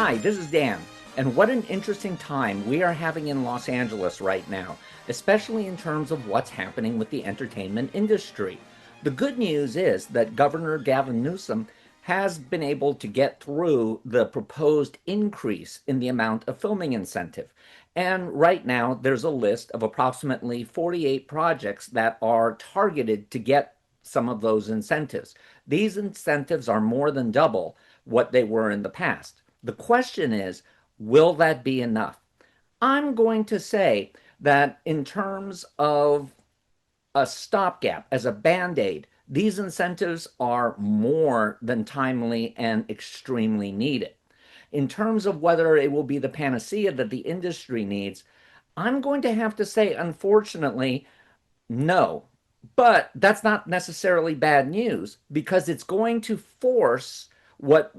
Hi, this is Dan, and what an interesting time we are having in Los Angeles right now, especially in terms of what's happening with the entertainment industry. The good news is that Governor Gavin Newsom has been able to get through the proposed increase in the amount of filming incentive. And right now, there's a list of approximately 48 projects that are targeted to get some of those incentives. These incentives are more than double what they were in the past. The question is, will that be enough? I'm going to say that in terms of a stopgap, as a band aid, these incentives are more than timely and extremely needed. In terms of whether it will be the panacea that the industry needs, I'm going to have to say, unfortunately, no. But that's not necessarily bad news because it's going to force what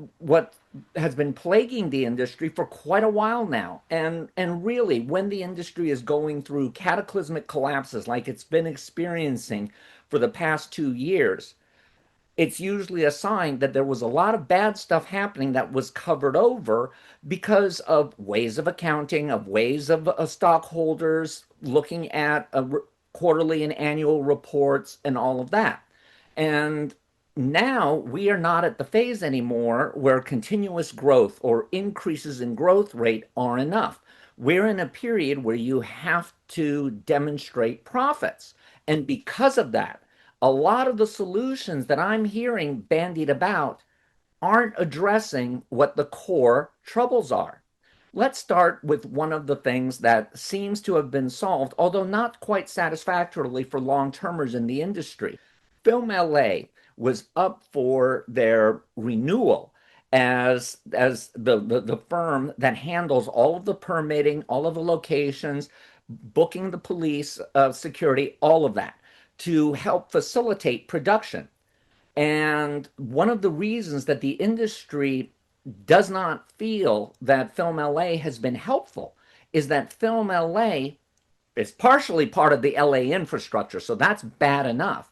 has been plaguing the industry for quite a while now. And really, when the industry is going through cataclysmic collapses like it's been experiencing for the past 2 years, it's usually a sign that there was a lot of bad stuff happening that was covered over because of ways of accounting, of ways of stockholders looking at quarterly and annual reports and all of that. And now we are not at the phase anymore where continuous growth or increases in growth rate are enough. We're in a period where you have to demonstrate profits. And because of that, a lot of the solutions that I'm hearing bandied about aren't addressing what the core troubles are. Let's start with one of the things that seems to have been solved, although not quite satisfactorily for long-termers in the industry. Film LA was up for their renewal as the firm that handles all of the permitting, all of the locations, booking the police, security, all of that to help facilitate production. And one of the reasons that the industry does not feel that Film LA has been helpful is that Film LA is partially part of the LA infrastructure, so that's bad enough.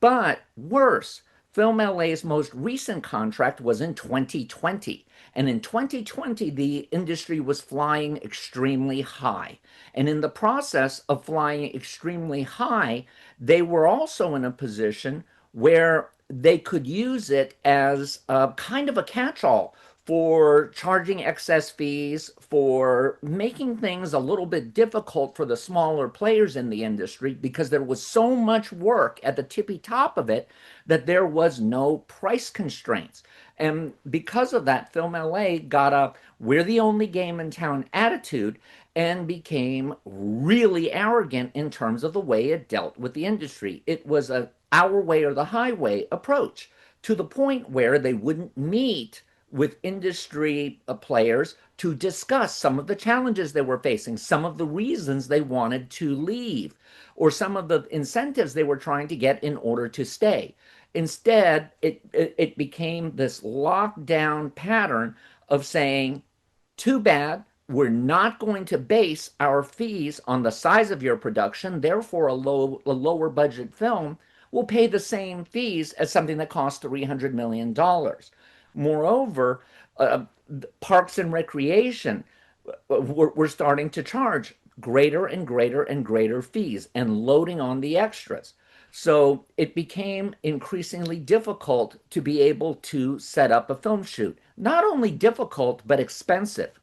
But worse, Film LA's most recent contract was in 2020. And in 2020, the industry was flying extremely high. And in the process of flying extremely high, they were also in a position where they could use it as a kind of a catch-all for charging excess fees, for making things a little bit difficult for the smaller players in the industry because there was so much work at the tippy top of it that there was no price constraints. And because of that, Film LA got a we're the only game in town attitude and became really arrogant in terms of the way it dealt with the industry. It was a our way or the highway approach to the point where they wouldn't meet with industry players to discuss some of the challenges they were facing, some of the reasons they wanted to leave, or some of the incentives they were trying to get in order to stay. Instead, it became this lockdown pattern of saying, too bad, we're not going to base our fees on the size of your production, therefore a lower budget film will pay the same fees as something that costs $300 million. Moreover, parks and recreation were starting to charge greater and greater and greater fees and loading on the extras. So it became increasingly difficult to be able to set up a film shoot. Not only difficult, but expensive.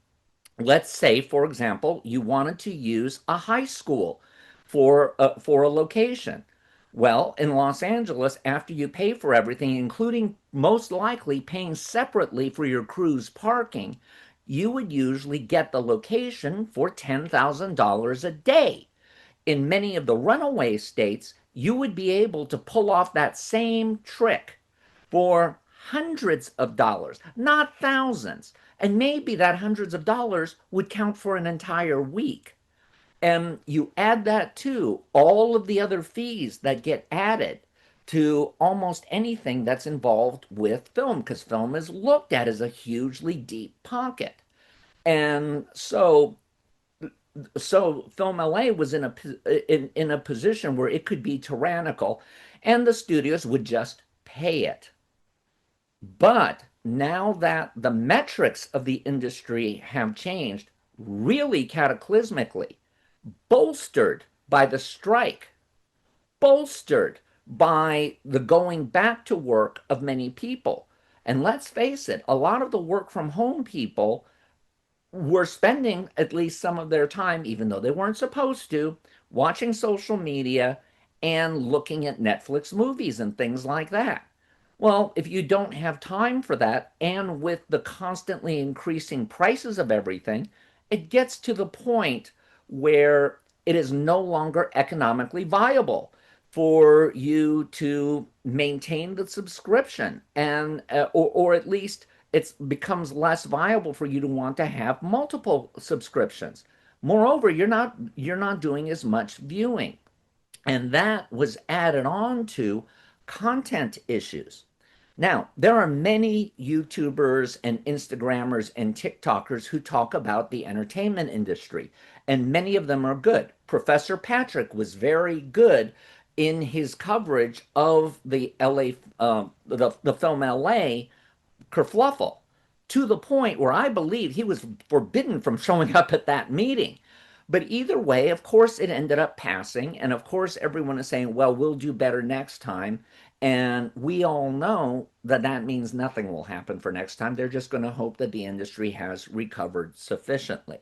Let's say, for example, you wanted to use a high school for a location. Well, in Los Angeles, after you pay for everything, including most likely paying separately for your crew's parking, you would usually get the location for $10,000 a day. In many of the runaway states, you would be able to pull off that same trick for hundreds of dollars, not thousands. And maybe that hundreds of dollars would count for an entire week. And you add that to all of the other fees that get added to almost anything that's involved with film, because film is looked at as a hugely deep pocket. And so Film LA was in a position where it could be tyrannical, and the studios would just pay it. But now that the metrics of the industry have changed really cataclysmically, bolstered by the strike, bolstered by the going back to work of many people. And let's face it, a lot of the work from home people were spending at least some of their time, even though they weren't supposed to, watching social media and looking at Netflix movies and things like that. Well, if you don't have time for that, and with the constantly increasing prices of everything, it gets to the point where it is no longer economically viable for you to maintain the subscription, and or at least it becomes less viable for you to want to have multiple subscriptions. Moreover, you're not doing as much viewing, and that was added on to content issues. Now, there are many YouTubers and Instagrammers and TikTokers who talk about the entertainment industry, and many of them are good. Professor Patrick was very good in his coverage of the LA, the film LA kerfluffle, to the point where I believe he was forbidden from showing up at that meeting. But either way, of course, it ended up passing. And of course, everyone is saying, well, we'll do better next time. And we all know that that means nothing will happen for next time. They're just going to hope that the industry has recovered sufficiently.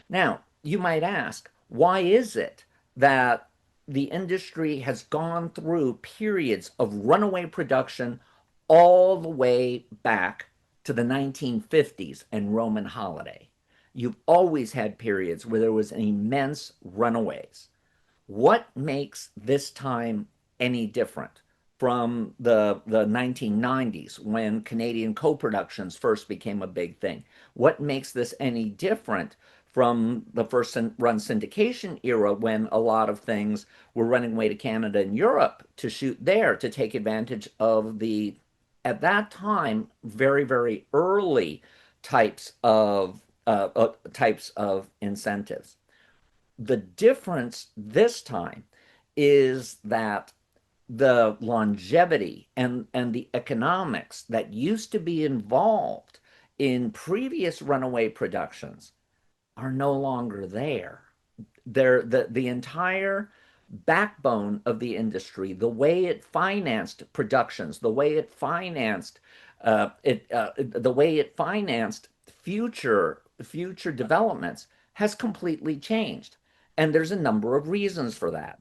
Now, you might ask, why is it that the industry has gone through periods of runaway production all the way back to the 1950s and Roman holiday? You've always had periods where there was an immense runaways. What makes this time any different from the 1990s when Canadian co-productions first became a big thing? What makes this any different from the first run syndication era when a lot of things were running away to Canada and Europe to shoot there to take advantage of the, at that time, very, very early types of incentives? The difference this time is that the longevity and the economics that used to be involved in previous runaway productions are no longer there. The entire backbone of the industry, the way it financed productions, the way it financed future developments has completely changed. And there's a number of reasons for that.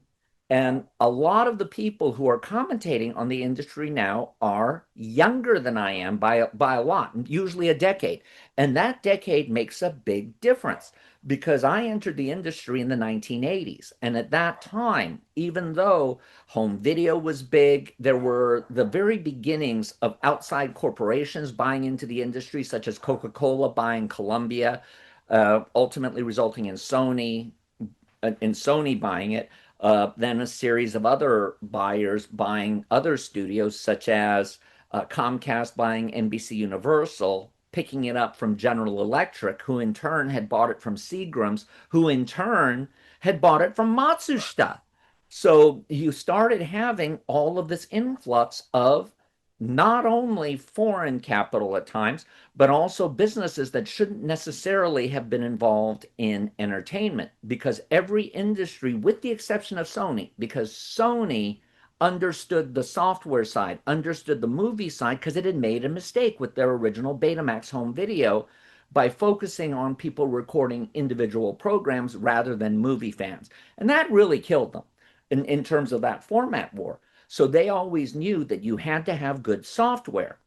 And a lot of the people who are commentating on the industry now are younger than I am by a lot, usually a decade. And that decade makes a big difference because I entered the industry in the 1980s. And at that time, even though home video was big, there were the very beginnings of outside corporations buying into the industry, such as Coca-Cola buying Columbia, ultimately resulting in Sony buying it, then a series of other buyers buying other studios, such as Comcast buying NBC Universal, picking it up from General Electric, who in turn had bought it from Seagram's, who in turn had bought it from Matsushita. So you started having all of this influx of not only foreign capital at times, but also businesses that shouldn't necessarily have been involved in entertainment, because every industry, with the exception of Sony, because Sony understood the software side, understood the movie side, because it had made a mistake with their original Betamax home video by focusing on people recording individual programs rather than movie fans. And that really killed them in terms of that format war. So they always knew that you had to have good software.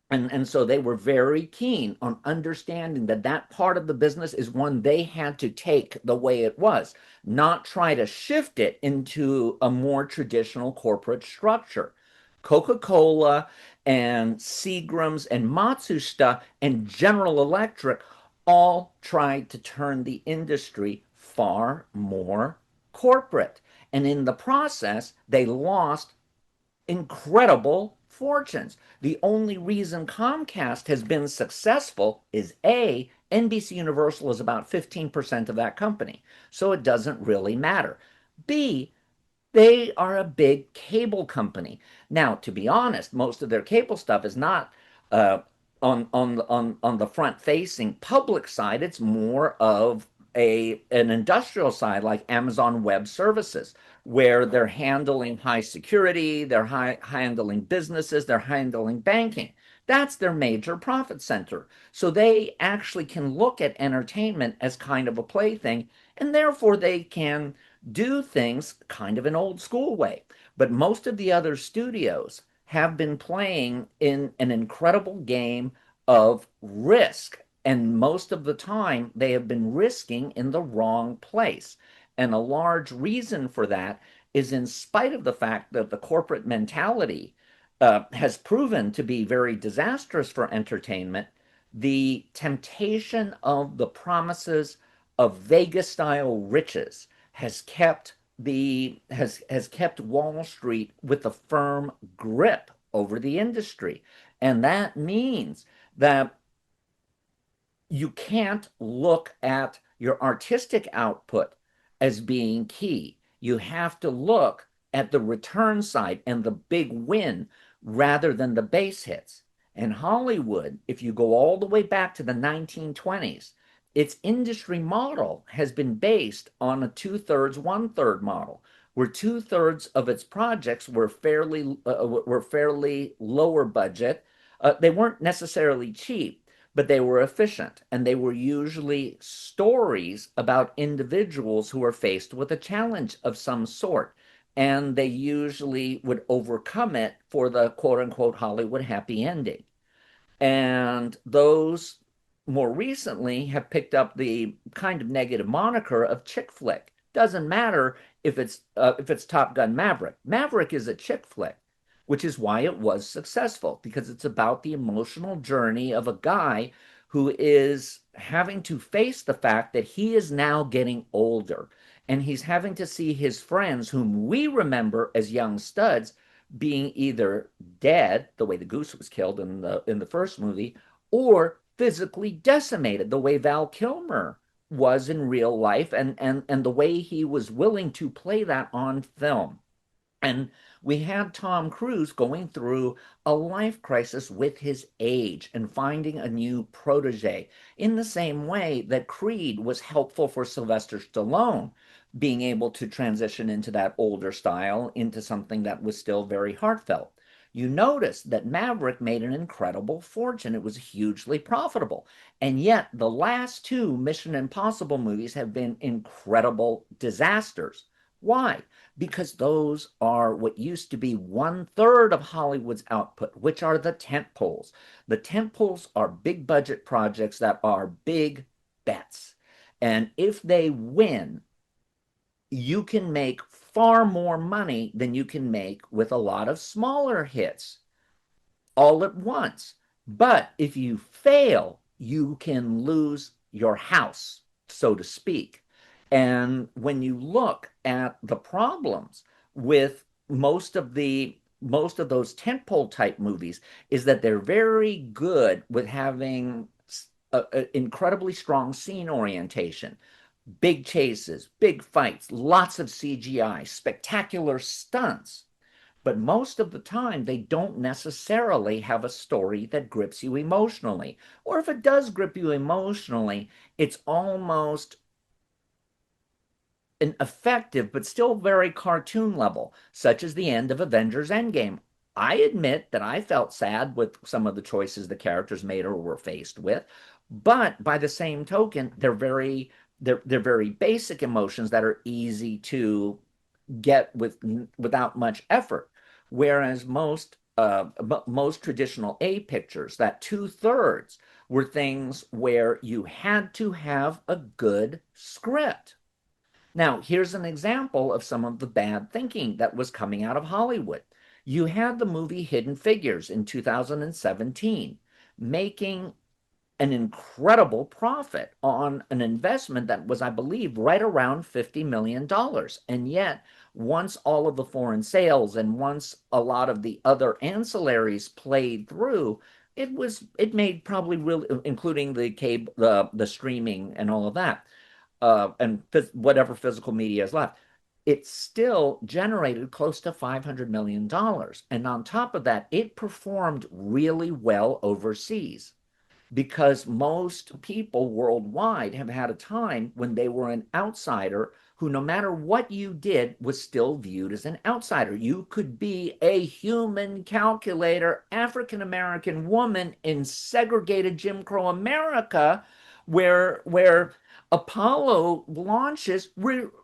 And so they were very keen on understanding that that part of the business is one they had to take the way it was, not try to shift it into a more traditional corporate structure. Coca-Cola and Seagram's and Matsushita and General Electric all tried to turn the industry far more corporate. And in the process, they lost incredible fortunes. The only reason Comcast has been successful is A, NBC Universal is about 15% of that company, so it doesn't really matter. B, they are a big cable company. Now, to be honest, most of their cable stuff is not on the front facing public side, it's more of a an industrial side like Amazon Web Services, where they're handling high security, they're handling businesses, they're handling banking. That's their major profit center. So they actually can look at entertainment as kind of a plaything, and therefore they can do things kind of an old school way. But most of the other studios have been playing in an incredible game of risk. And most of the time, they have been risking in the wrong place. And a large reason for that is, in spite of the fact that the corporate mentality has proven to be very disastrous for entertainment, the temptation of the promises of Vegas style riches has kept Wall Street with a firm grip over the industry. And that means that you can't look at your artistic output as being key. You have to look at the return side and the big win rather than the base hits. And Hollywood, if you go all the way back to the 1920s, its industry model has been based on a two-thirds, one-third model, where two-thirds of its projects were fairly lower budget. They weren't necessarily cheap, but they were efficient, and they were usually stories about individuals who are faced with a challenge of some sort. And they usually would overcome it for the quote unquote Hollywood happy ending. And those more recently have picked up the kind of negative moniker of chick flick. Doesn't matter if it's Top Gun Maverick. Maverick is a chick flick, which is why it was successful, because it's about the emotional journey of a guy who is having to face the fact that he is now getting older, and he's having to see his friends whom we remember as young studs being either dead, the way the goose was killed in the first movie, or physically decimated, the way Val Kilmer was in real life, and the way he was willing to play that on film. And we had Tom Cruise going through a life crisis with his age and finding a new protege, in the same way that Creed was helpful for Sylvester Stallone, being able to transition into that older style into something that was still very heartfelt. You notice that Maverick made an incredible fortune. It was hugely profitable. And yet, the last two Mission Impossible movies have been incredible disasters. Why? Because those are what used to be one third of Hollywood's output, which are the tent poles. The tent poles are big budget projects that are big bets. And if they win, you can make far more money than you can make with a lot of smaller hits all at once. But if you fail, you can lose your house, so to speak. And when you look at the problems with most of those tentpole type movies, is that they're very good with having incredibly strong scene orientation, big chases, big fights, lots of CGI, spectacular stunts. But most of the time, they don't necessarily have a story that grips you emotionally. Or if it does grip you emotionally, it's almost an effective but still very cartoon level, such as the end of Avengers Endgame. I admit that I felt sad with some of the choices the characters made or were faced with, but by the same token, they're very basic emotions that are easy to get without much effort. Whereas most traditional A pictures, that two-thirds, were things where you had to have a good script. Now, here's an example of some of the bad thinking that was coming out of Hollywood. You had the movie Hidden Figures in 2017, making an incredible profit on an investment that was, I believe, right around $50 million. And yet, once all of the foreign sales and once a lot of the other ancillaries played through, it made probably really, including the cable, the streaming and all of that, and whatever physical media is left, it still generated close to $500 million. And on top of that, it performed really well overseas because most people worldwide have had a time when they were an outsider who, no matter what you did, was still viewed as an outsider. You could be a human calculator, African American woman in segregated Jim Crow America, where Apollo launches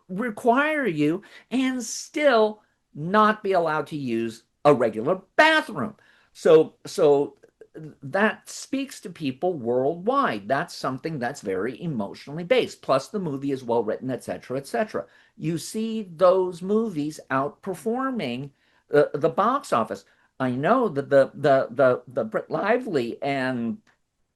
require you and still not be allowed to use a regular bathroom. So that speaks to people worldwide. That's something that's very emotionally based. Plus, the movie is well written, etc., etc. You see those movies outperforming the box office. I know that the Britt Lively and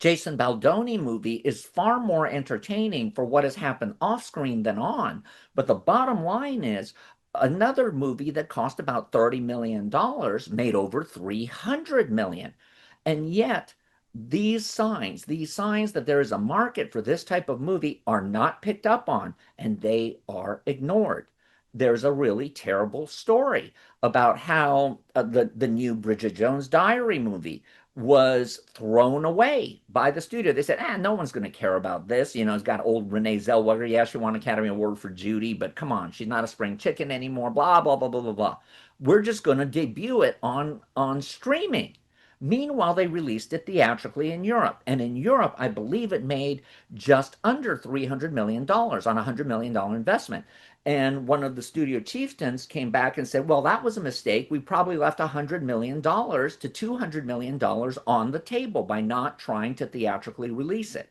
Jason Baldoni movie is far more entertaining for what has happened off screen than on. But the bottom line is another movie that cost about $30 million made over $300 million. And yet, these signs that there is a market for this type of movie are not picked up on and they are ignored. There's a really terrible story about how the new Bridget Jones Diary movie was thrown away by the studio. They said, no one's going to care about this. You know, it's got old Renee Zellweger. Yeah, she won an Academy Award for Judy, but come on, she's not a spring chicken anymore, blah, blah, blah, blah, blah, blah. We're just going to debut it on streaming. Meanwhile, they released it theatrically in Europe. And in Europe, I believe it made just under $300 million on a $100 million investment. And one of the studio chieftains came back and said, well, that was a mistake. We probably left $100 million to $200 million on the table by not trying to theatrically release it.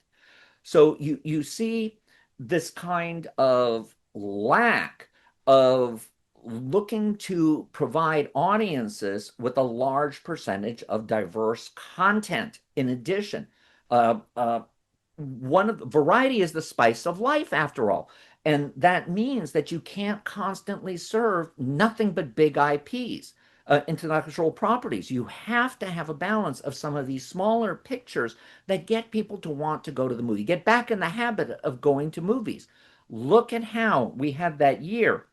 So you see this kind of lack of looking to provide audiences with a large percentage of diverse content. In addition, one of variety is the spice of life, after all, and that means that you can't constantly serve nothing but big IPs. Intellectual properties. You have to have a balance of some of these smaller pictures that get people to want to go to the movie, get back in the habit of going to movies. Look at how we had that year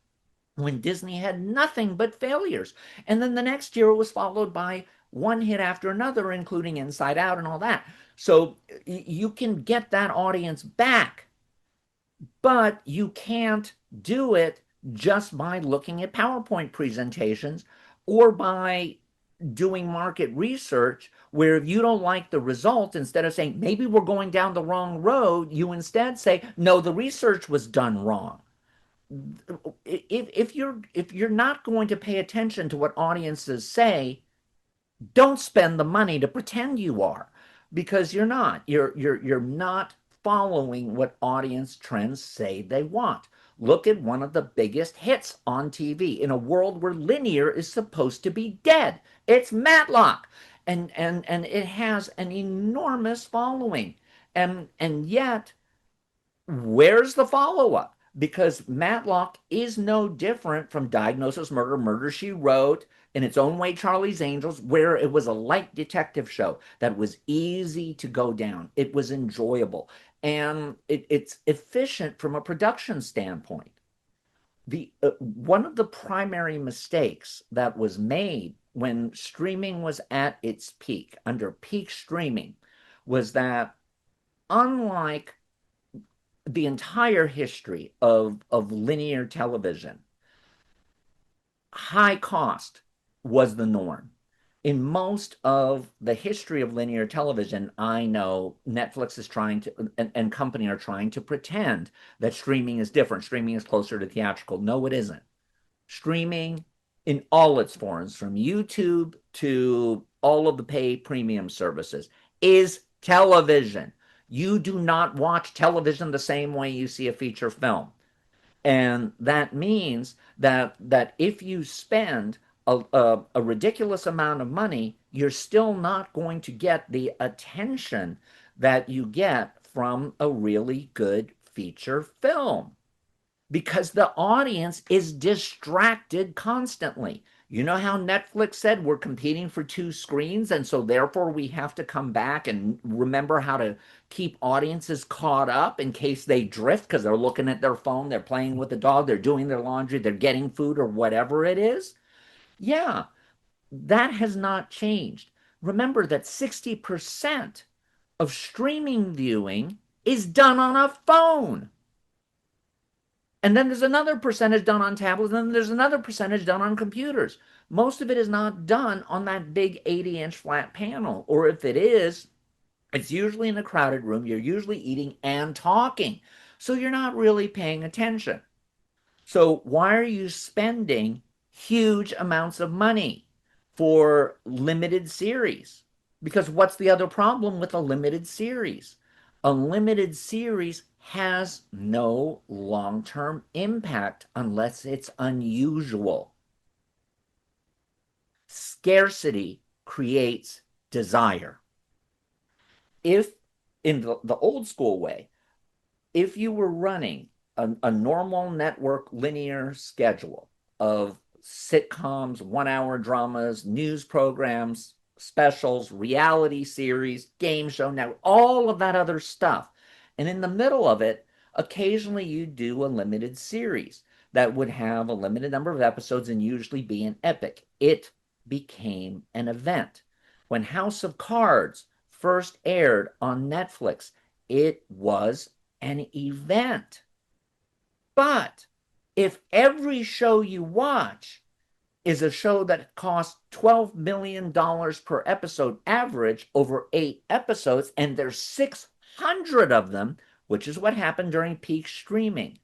when Disney had nothing but failures. And then the next year it was followed by one hit after another, including Inside Out and all that. So you can get that audience back, but you can't do it just by looking at PowerPoint presentations or by doing market research where if you don't like the result, instead of saying maybe we're going down the wrong road, you instead say no, the research was done wrong. If you're not going to pay attention to what audiences say, don't spend the money to pretend you are, because you're not. You're not following what audience trends say they want. Look at one of the biggest hits on TV in a world where linear is supposed to be dead. It's Matlock, and it has an enormous following, and yet where's the follow-up? Because Matlock is no different from Diagnosis Murder, Murder, She Wrote, in its own way, Charlie's Angels, where it was a light detective show that was easy to go down. It was enjoyable. And it's efficient from a production standpoint. One of the primary mistakes that was made when streaming was at its peak, under peak streaming, was that unlike the entire history of linear television, high cost was the norm. In most of the history of linear television, I know Netflix is trying to, and company are trying to pretend that streaming is different. Streaming is closer to theatrical. No, it isn't. Streaming in all its forms, from YouTube to all of the pay premium services, is television. You do not watch television the same way you see a feature film. And that means that if you spend a ridiculous amount of money, you're still not going to get the attention that you get from a really good feature film, because the audience is distracted constantly. You know how Netflix said we're competing for two screens, and so therefore we have to come back and remember how to keep audiences caught up in case they drift because they're looking at their phone, they're playing with the dog, they're doing their laundry, they're getting food or whatever it is. Yeah, that has not changed. Remember that 60% of streaming viewing is done on a phone. And then there's another percentage done on tablets, and then there's another percentage done on computers. Most of it is not done on that big 80-inch flat panel. Or if it is, it's usually in a crowded room. You're usually eating and talking. So you're not really paying attention. So why are you spending huge amounts of money for limited series? Because what's the other problem with a limited series? A limited series has no long-term impact unless it's unusual. Scarcity creates desire. If in the old school way, if you were running a normal network linear schedule of sitcoms, 1 hour dramas, news programs, specials, reality series, game show network, all of that other stuff. And in the middle of it, occasionally you do a limited series that would have a limited number of episodes and usually be an epic. It became an event. When House of Cards first aired on Netflix, it was an event. But if every show you watch is a show that costs $12 million per episode average over 8 episodes, and there's 600 of them, which is what happened during peak streaming,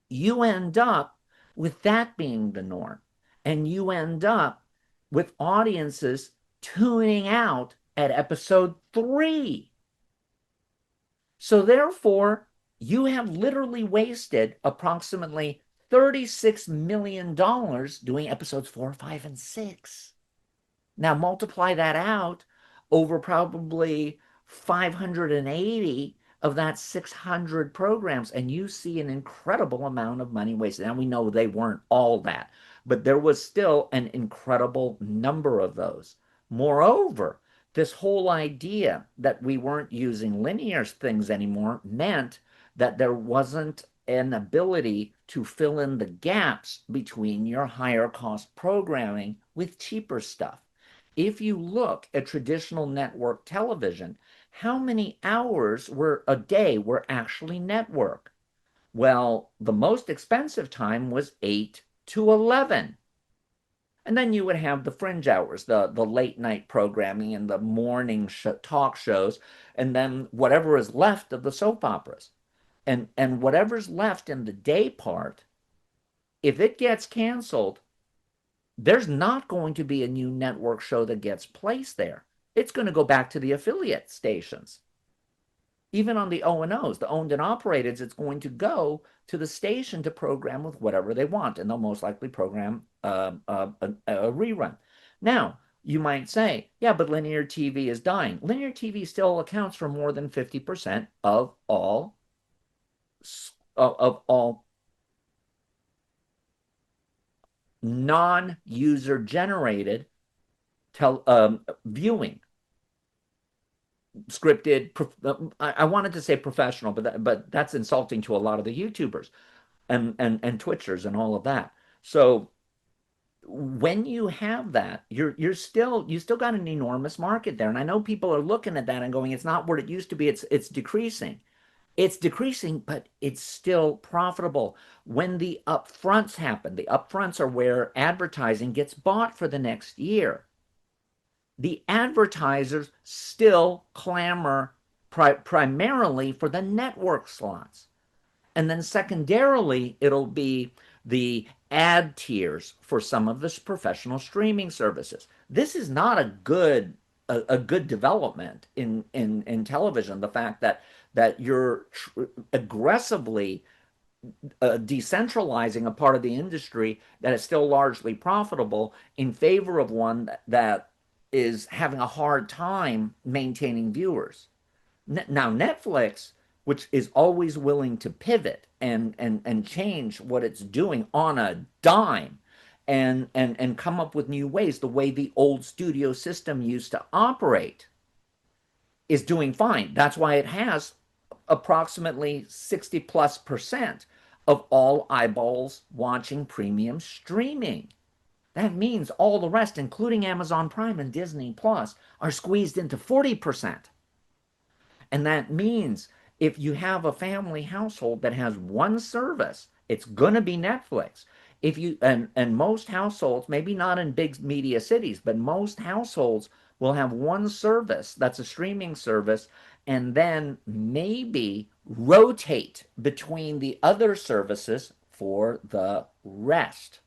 you end up with that being the norm. And you end up with audiences tuning out at episode 3. So therefore, you have literally wasted approximately $36 million doing episodes 4, 5, and 6. Now multiply that out over probably 580 of that 600 programs, and you see an incredible amount of money wasted. Now we know they weren't all that, but there was still an incredible number of those. Moreover, this whole idea that we weren't using linear things anymore meant that there wasn't an ability to fill in the gaps between your higher cost programming with cheaper stuff. If you look at traditional network television, how many hours a day were actually network? Well, the most expensive time was 8 to 11. And then you would have the fringe hours, the late night programming and the morning talk shows, and then whatever is left of the soap operas. And whatever's left in the day part, if it gets canceled, there's not going to be a new network show that gets placed there. It's going to go back to the affiliate stations. Even on the O&Os, the owned and operated, it's going to go to the station to program with whatever they want, and they'll most likely program a rerun. Now, you might say, yeah, but linear TV is dying. Linear TV still accounts for more than 50% of all non-user generated viewing. Scripted, I wanted to say professional, but that's insulting to a lot of the YouTubers and Twitchers and all of that. So when you have that, you still got an enormous market there. And I know people are looking at that and going, it's not what it used to be, it's decreasing. It's decreasing, but it's still profitable. When the upfronts happen, the upfronts are where advertising gets bought for the next year. The advertisers still clamor primarily for the network slots. And then secondarily, it'll be the ad tiers for some of the professional streaming services. This is not a good development in television. The fact that you're aggressively decentralizing a part of the industry that is still largely profitable in favor of one that is having a hard time maintaining viewers. Now, Netflix, which is always willing to pivot and change what it's doing on a dime, and come up with new ways. The way the old studio system used to operate is doing fine. That's why it has approximately 60 plus percent of all eyeballs watching premium streaming. That means all the rest, including Amazon Prime and Disney Plus, are squeezed into 40%. And that means if you have a family household that has one service, it's going to be Netflix. If you and most households, maybe not in big media cities, but most households will have one service that's a streaming service and then maybe rotate between the other services for the rest.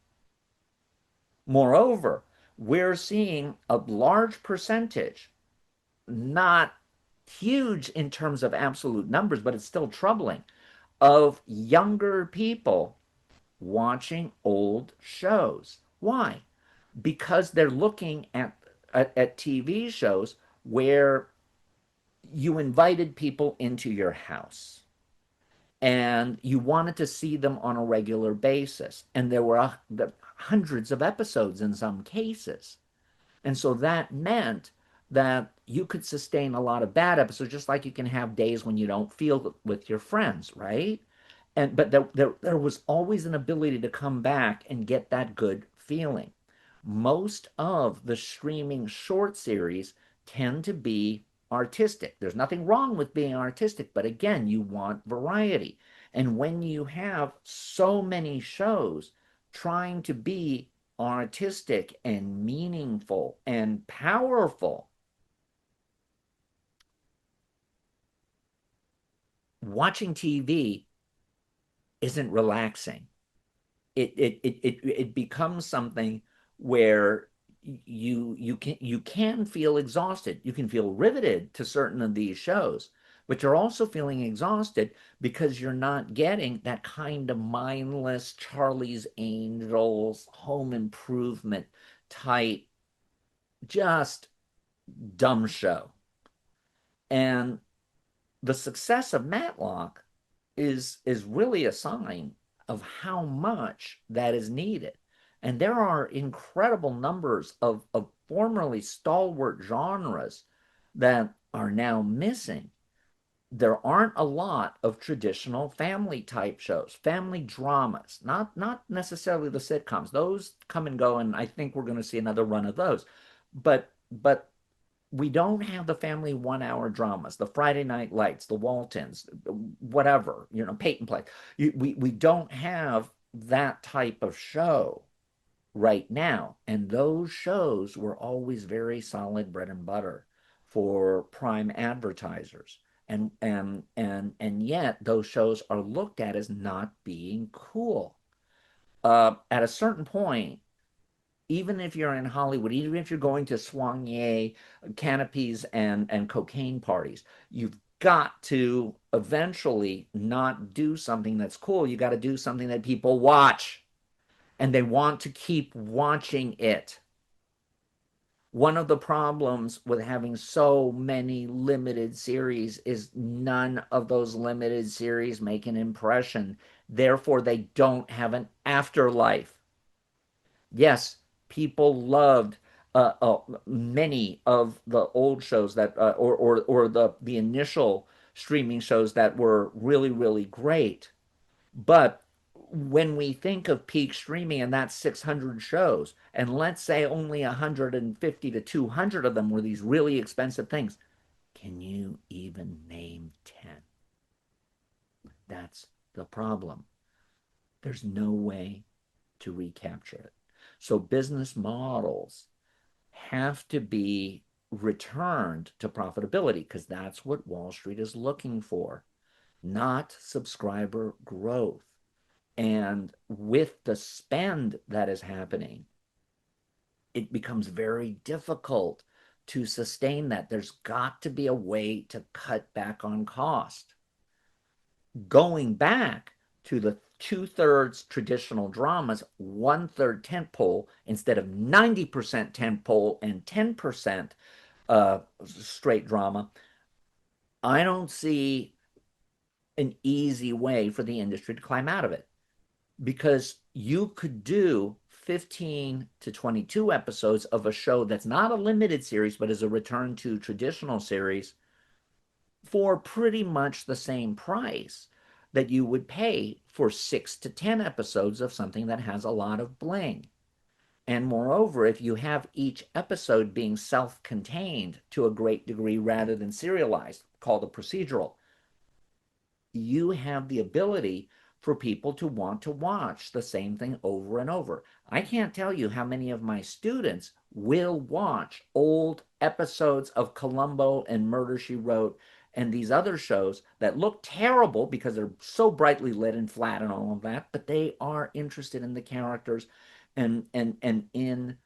Moreover, we're seeing a large percentage, not huge in terms of absolute numbers, but it's still troubling, of younger people watching old shows. Why? Because they're looking at TV shows where you invited people into your house and you wanted to see them on a regular basis. And there were hundreds of episodes in some cases. And so that meant that you could sustain a lot of bad episodes, just like you can have days when you don't feel with your friends, right? But there was always an ability to come back and get that good feeling. Most of the streaming short series tend to be artistic. There's nothing wrong with being artistic, but again, you want variety. And when you have so many shows trying to be artistic and meaningful and powerful, watching TV isn't relaxing. It becomes something where you can feel exhausted. You can feel riveted to certain of these shows, but you're also feeling exhausted because you're not getting that kind of mindless Charlie's Angels, Home Improvement type, just dumb show. And the success of Matlock is really a sign of how much that is needed. And there are incredible numbers of formerly stalwart genres that are now missing. There aren't a lot of traditional family type shows, family dramas, not necessarily the sitcoms. Those come and go, and I think we're going to see another run of those. But we don't have the family 1 hour dramas, the Friday Night Lights, the Waltons, whatever, Peyton Place. We don't have that type of show right now. And those shows were always very solid bread and butter for prime advertisers. And yet those shows are looked at as not being cool. At a certain point, even if you're in Hollywood, even if you're going to soirée, canopies, and cocaine parties, you've got to eventually not do something that's cool. You got to do something that people watch and they want to keep watching it. One of the problems with having so many limited series is none of those limited series make an impression. Therefore, they don't have an afterlife. Yes, people loved many of the old shows that or the initial streaming shows that were really great. But when we think of peak streaming and that's 600 shows, and let's say only 150 to 200 of them were these really expensive things, can you even name 10? That's the problem. There's no way to recapture it. So business models have to be returned to profitability because that's what Wall Street is looking for, not subscriber growth. And with the spend that is happening, it becomes very difficult to sustain that. There's got to be a way to cut back on cost. Going back to the 2/3 traditional dramas, 1/3 tentpole instead of 90% tentpole and 10% straight drama, I don't see an easy way for the industry to climb out of it because you could do 15 to 22 episodes of a show that's not a limited series, but is a return to traditional series for pretty much the same price that you would pay for 6 to 10 episodes of something that has a lot of bling. And moreover, if you have each episode being self-contained to a great degree rather than serialized, called a procedural, you have the ability for people to want to watch the same thing over and over. I can't tell you how many of my students will watch old episodes of Columbo and Murder, She Wrote and these other shows that look terrible because they're so brightly lit and flat and all of that, but they are interested in the characters and in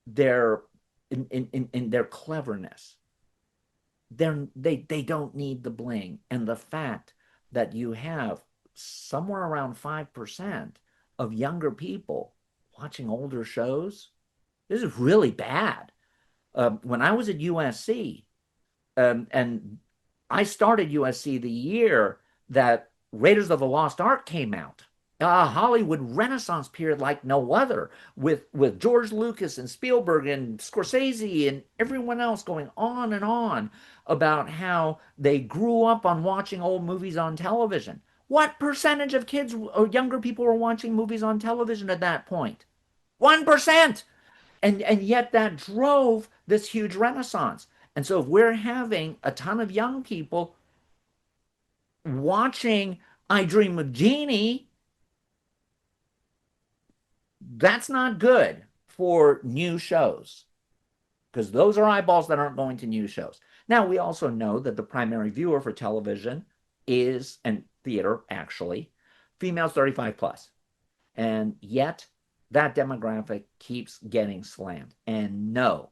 their in their cleverness. They don't need the bling. And the fact that you have somewhere around 5% of younger people watching older shows, this is really bad. When I was at USC, and I started USC the year that Raiders of the Lost Ark came out. A Hollywood Renaissance period like no other, with George Lucas and Spielberg and Scorsese and everyone else going on and on about how they grew up on watching old movies on television. What percentage of kids or younger people were watching movies on television at that point? 1%. And yet that drove this huge renaissance. And so if we're having a ton of young people watching I Dream of Jeannie, that's not good for new shows, because those are eyeballs that aren't going to new shows. Now, we also know that the primary viewer for television is, and theater actually, females 35 plus. And yet that demographic keeps getting slammed. And no,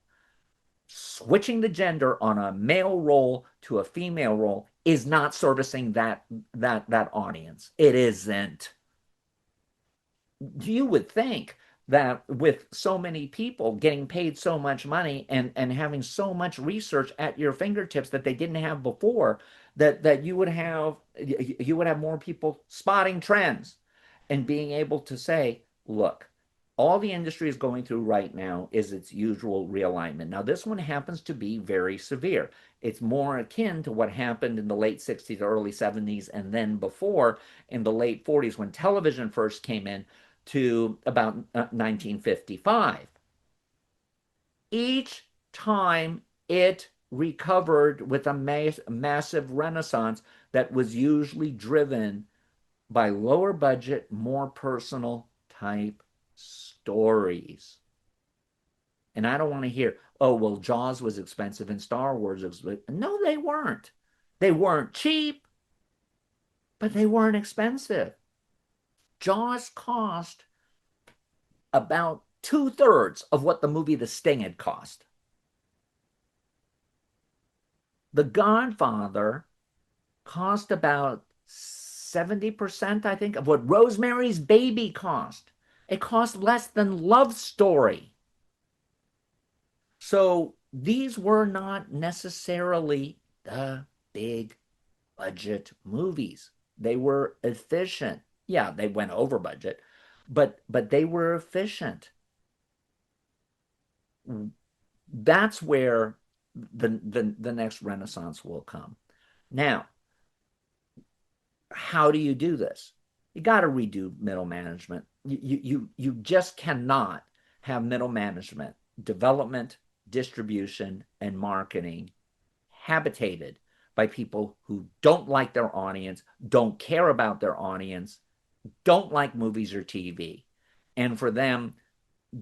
switching the gender on a male role to a female role is not servicing that audience. It isn't. You would think that with so many people getting paid so much money and having so much research at your fingertips that they didn't have before, that you would have more people spotting trends and being able to say, look, all the industry is going through right now is its usual realignment. Now, this one happens to be very severe. It's more akin to what happened in the late 60s, early 70s, and then before in the late 40s when television first came in, to about 1955. Each time it recovered with a massive renaissance that was usually driven by lower budget, more personal type stories. And I don't want to hear, oh, well, Jaws was expensive and Star Wars was expensive. No, they weren't. They weren't cheap, but they weren't expensive. Jaws cost about 2/3 of what the movie The Sting had cost. The Godfather cost about 70%, I think, of what Rosemary's Baby cost. It cost less than Love Story. So these were not necessarily the big budget movies. They were efficient. Yeah, they went over budget, but they were efficient. That's where the next renaissance will come. Now, how do you do this? You got to redo middle management. You just cannot have middle management, development, distribution, and marketing habitated by people who don't like their audience, don't care about their audience, don't like movies or TV. And for them,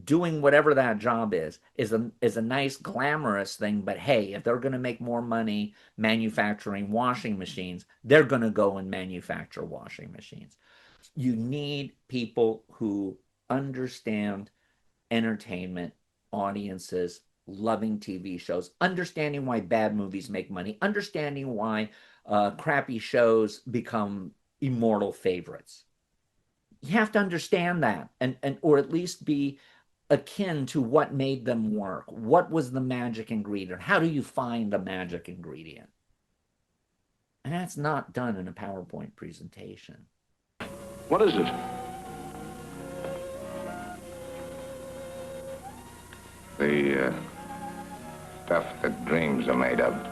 doing whatever that job is a nice glamorous thing, but hey, if they're going to make more money manufacturing washing machines, they're going to go and manufacture washing machines. You need people who understand entertainment, audiences, loving TV shows, understanding why bad movies make money, understanding why crappy shows become immortal favorites. You have to understand that, and or at least be akin to what made them work. What was the magic ingredient? How do you find the magic ingredient? And that's not done in a PowerPoint presentation. What is it? the stuff that dreams are made of.